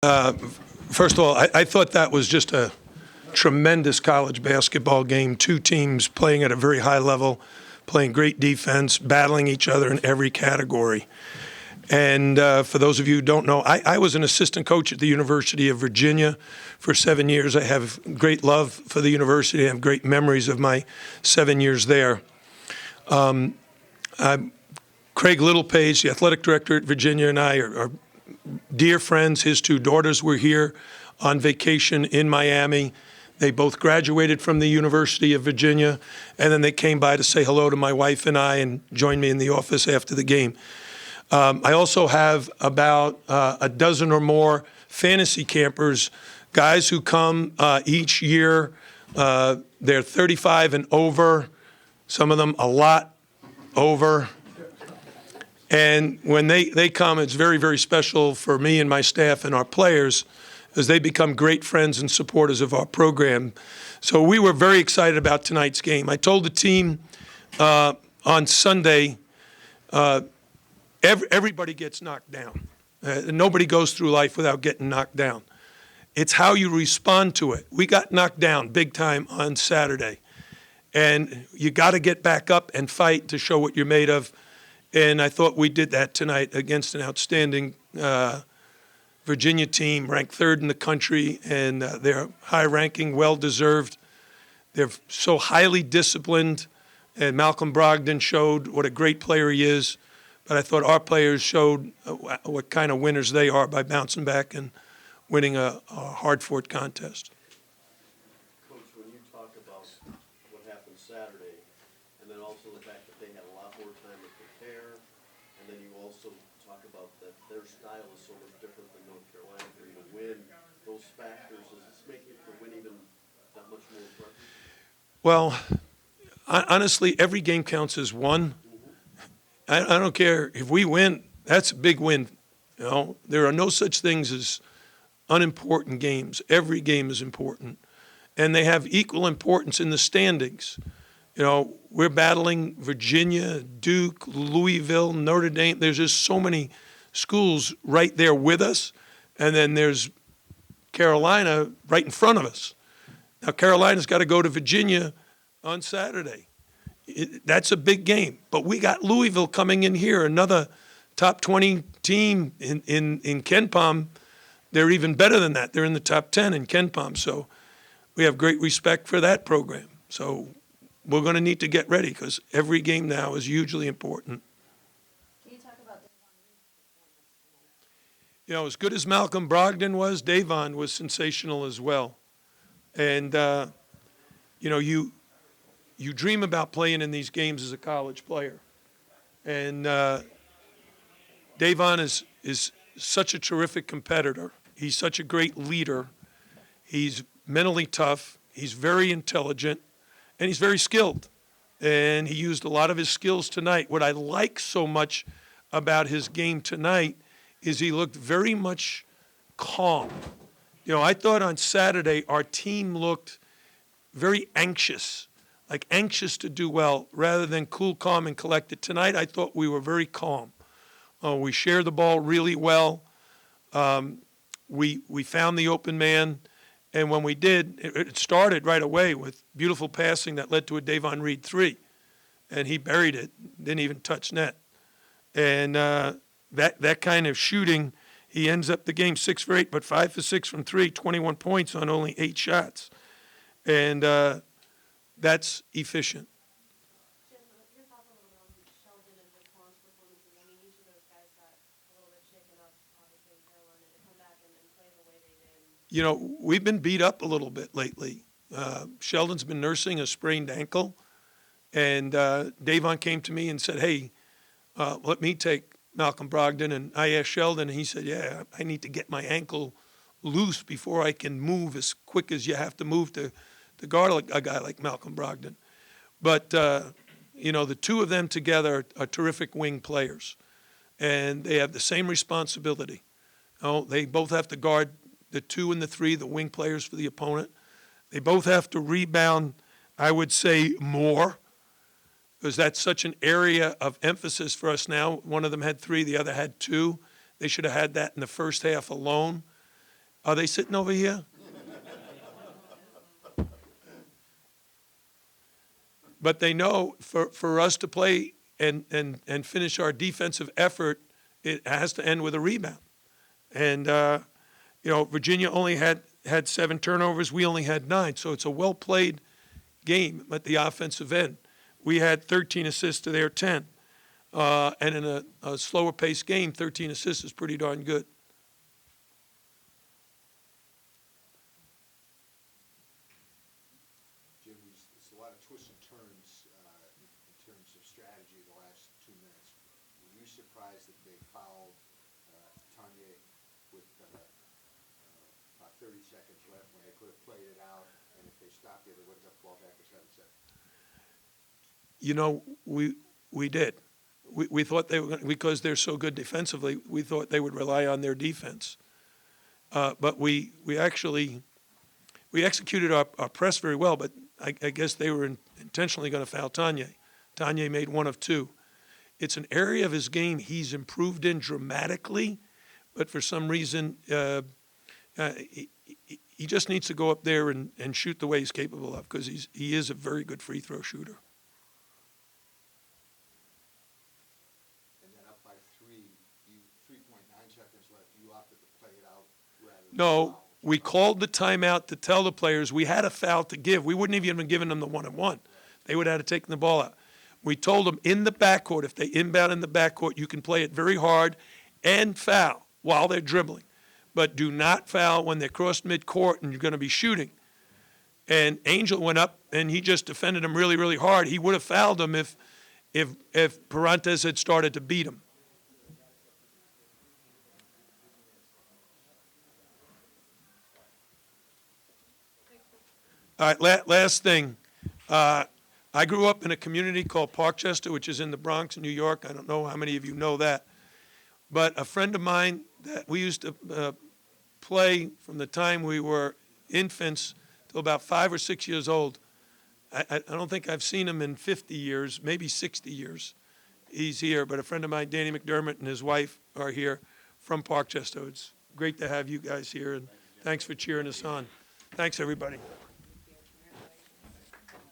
First of all, I thought that was just a tremendous college basketball game. Two teams playing at a very high level, playing great defense, battling each other in every category. And for those of you who don't know, I was an assistant coach at the University of Virginia for 7 years. I have great love for the university. I have great memories of my 7 years there. Craig Littlepage, the athletic director at Virginia, and I are dear friends. His two daughters were here on vacation in Miami. They both graduated from the University of Virginia, and then they came by to say hello to my wife and I and joined me in the office after the game. I also have about a dozen or more fantasy campers, guys who come each year. They're 35 and over, some of them a lot over. And when they come, it's very, very special for me and my staff and our players as they become great friends and supporters of our program. So we were very excited about tonight's game. I told the team on Sunday, everybody gets knocked down. Nobody goes through life without getting knocked down. It's how you respond to it. We got knocked down big time on Saturday. And you got to get back up and fight to show what you're made of. And I thought we did that tonight against an outstanding Virginia team, ranked third in the country, and they're high-ranking, well-deserved. They're so highly disciplined, and Malcolm Brogdon showed what a great player he is. But I thought our players showed what kind of winners they are by bouncing back and winning a hard-fought contest. Coach, when you talk about what happened Saturday, and then also the fact that they had a lot more time to prepare, and then you also talk about that their style is so much different than North Carolina for you to win, those factors, does this make it for win even that much more important? Well, honestly, every game counts as one. I don't care if we win, that's a big win. You know, there are no such things as unimportant games. Every game is important. And they have equal importance in the standings. You know, we're battling Virginia, Duke, Louisville, Notre Dame. There's just so many schools right there with us. And then there's Carolina right in front of us. Now, Carolina's got to go to Virginia on Saturday. That's a big game. But we got Louisville coming in here, another top 20 team in KenPom. They're even better than that. They're in the top 10 in KenPom. So we have great respect for that program. So we're going to need to get ready because every game now is hugely important. Can you talk about Davon? You know, as good as Malcolm Brogdon was, Davon was sensational as well. And, you know, you dream about playing in these games as a college player. And Davon is such a terrific competitor. He's such a great leader. He's mentally tough. He's very intelligent. And he's very skilled. And he used a lot of his skills tonight. What I like so much about his game tonight is he looked very much calm. You know, I thought on Saturday our team looked very anxious, like anxious to do well rather than cool, calm, and collected. Tonight I thought we were very calm. We shared the ball really well. We found the open man. And when we did, it started right away with beautiful passing that led to a Davon Reed 3. And he buried it, didn't even touch net. And that kind of shooting, he ends up the game 6 for 8, but 5 for 6 from 3, 21 points on only 8 shots. And that's efficient. Jim, your thoughts a little bit on Sheldon and Daquan's performances. I mean, each of those guys got a little bit shaken up, obviously, in Carolina, to come back and play the way they did. You know, we've been beat up a little bit lately. Sheldon's been nursing a sprained ankle, and Davon came to me and said, hey, let me take Malcolm Brogdon. And I asked Sheldon, and he said, yeah, I need to get my ankle loose before I can move as quick as you have to move to guard a guy like Malcolm Brogdon. But, you know, the two of them together are terrific wing players, and they have the same responsibility. You know, they both have to guard the 2 and the 3, the wing players for the opponent. They both have to rebound, I would say, more, because that's such an area of emphasis for us now. One of them had 3, the other had 2. They should have had that in the first half alone. Are they sitting over here? But they know for us to play and finish our defensive effort, it has to end with a rebound. And, Virginia only had 7 turnovers. We only had 9. So it's a well-played game at the offensive end. We had 13 assists to their 10. And in a slower-paced game, 13 assists is pretty darn good. Jim, it's a lot of twists and turns in terms of strategy the last 2 minutes. Were you surprised that they fouled Tanya with about 30 seconds left when they could have played it out, and if they stopped it, they would have got the ball back to 7-7? We did. We thought they were going to, because they're so good defensively, we thought they would rely on their defense. But we executed our press very well, but I guess they were intentionally going to foul Tanya. Tanya made 1 of 2. It's an area of his game he's improved in dramatically, but for some reason he just needs to go up there and shoot the way he's capable of, because he is a very good free throw shooter. And then up by 3, 3.9 seconds left, you opted to play it out rather than No, foul. we called the timeout to tell the players we had a foul to give. We wouldn't have even given them the 1-on-1. They would have had to take the ball out. We told them in the backcourt, if they inbound in the backcourt, you can play it very hard and foul while they're dribbling. But do not foul when they're crossed midcourt and you're going to be shooting. And Angel went up and he just defended him really, really hard. He would have fouled him if Parantes had started to beat him. All right, last thing. I grew up in a community called Parkchester, which is in the Bronx, New York. I don't know how many of you know that. But a friend of mine that we used to play from the time we were infants till about 5 or 6 years old. I don't think I've seen him in 50 years, maybe 60 years. He's here, but a friend of mine, Danny McDermott, and his wife are here from Parkchester. It's great to have you guys here, and thanks for cheering us on. Thanks, everybody.